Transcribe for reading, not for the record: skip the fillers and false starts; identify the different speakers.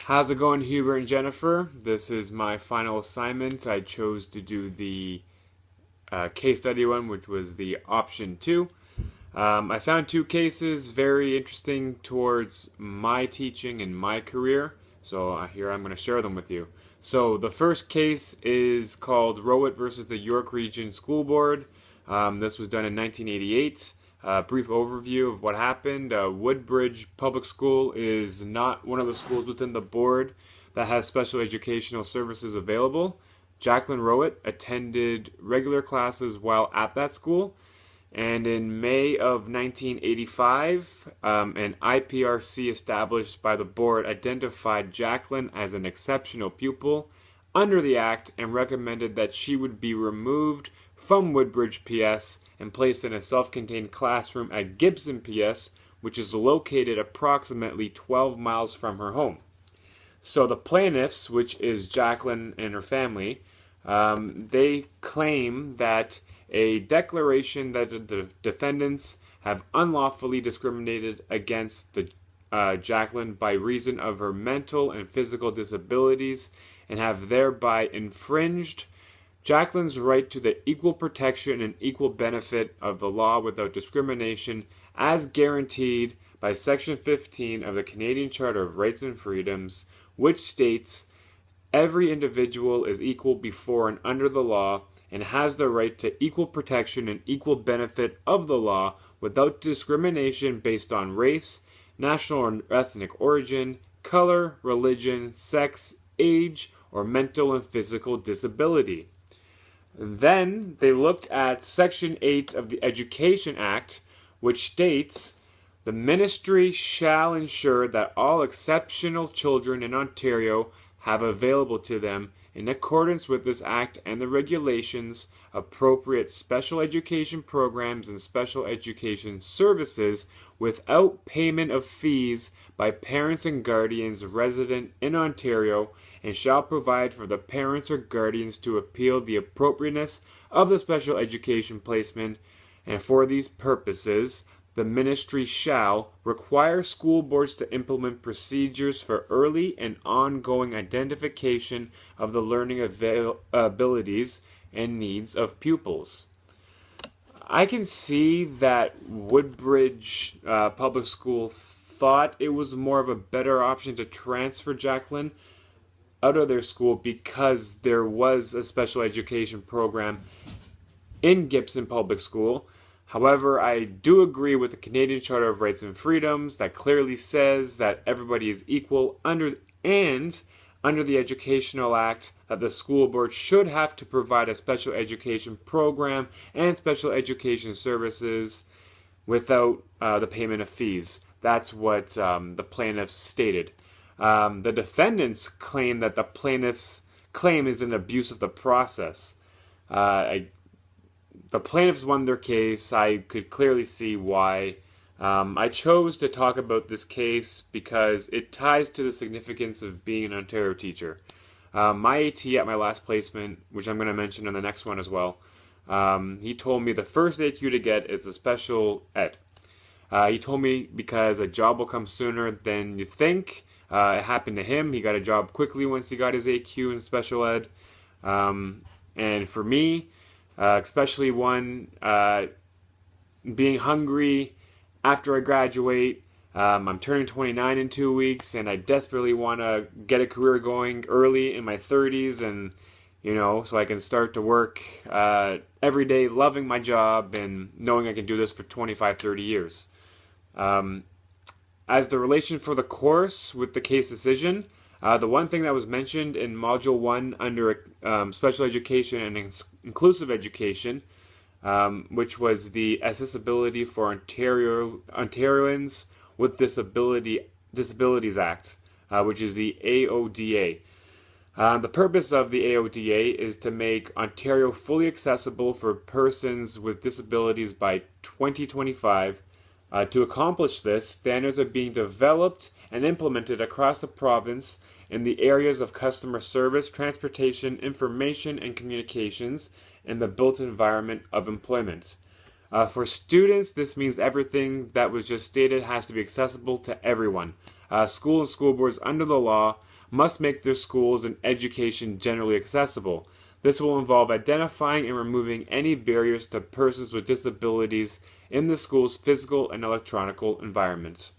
Speaker 1: How's it going, Hubert and Jennifer? This is my final assignment. I chose to do the case study one, which was the option 2. I found 2 cases very interesting towards my teaching and my career, so here I'm going to share them with you. So the first case is called Rowett versus the York Region School Board. This was done in 1988. Brief overview of what happened. Woodbridge Public School is not one of the schools within the board that has special educational services available. Jacqueline Rowett attended regular classes while at that school, and in May of 1985, an IPRC established by the board identified Jacqueline as an exceptional pupil under the Act and recommended that she would be removed from Woodbridge PS and placed in a self-contained classroom at Gibson PS, which is located approximately 12 miles from her home. So the plaintiffs, which is Jacqueline and her family, they claim that a declaration that the defendants have unlawfully discriminated against Jacqueline by reason of her mental and physical disabilities and have thereby infringed Jacqueline's right to the equal protection and equal benefit of the law without discrimination as guaranteed by Section 15 of the Canadian Charter of Rights and Freedoms, which states, "Every individual is equal before and under the law and has the right to equal protection and equal benefit of the law without discrimination based on race, national or ethnic origin, color, religion, sex, age, or mental and physical disability." Then they looked at Section 8 of the Education Act, which states, "The ministry shall ensure that all exceptional children in Ontario have available to them, in accordance with this Act and the regulations, appropriate special education programs and special education services without payment of fees by parents and guardians resident in Ontario, and shall provide for the parents or guardians to appeal the appropriateness of the special education placement, and for these purposes, the ministry shall require school boards to implement procedures for early and ongoing identification of the learning abilities and needs of pupils." I can see that Woodbridge Public School thought it was more of a better option to transfer Jacqueline out of their school because there was a special education program in Gibson Public School. However, I do agree with the Canadian Charter of Rights and Freedoms that clearly says that everybody is equal under the Educational Act, that the school board should have to provide a special education program and special education services without the payment of fees. That's what the plaintiffs stated. The defendants claim that the plaintiff's claim is an abuse of the process. The plaintiffs won their case. I could clearly see why. I chose to talk about this case because it ties to the significance of being an Ontario teacher. My AT at my last placement, which I'm going to mention in the next one as well, he told me the first AQ to get is a special ed. He told me because a job will come sooner than you think. It happened to him. He got a job quickly once he got his AQ in special ed. And for me, especially one being hungry after I graduate, I'm turning 29 in 2 weeks, and I desperately want to get a career going early in my 30s, and so I can start to work every day, loving my job and knowing I can do this for 25, 30 years. As the relation for the course with the case decision, the one thing that was mentioned in Module 1 under Special Education and Inclusive Education, which was the Accessibility for Ontarians with Disabilities Act, which is the AODA. The purpose of the AODA is to make Ontario fully accessible for persons with disabilities by 2025. To accomplish this, standards are being developed and implemented across the province in the areas of customer service, transportation, information and communications, and the built environment of employment. For students, this means everything that was just stated has to be accessible to everyone. School and school boards under the law must make their schools and education generally accessible. This will involve identifying and removing any barriers to persons with disabilities in the school's physical and electronic environments.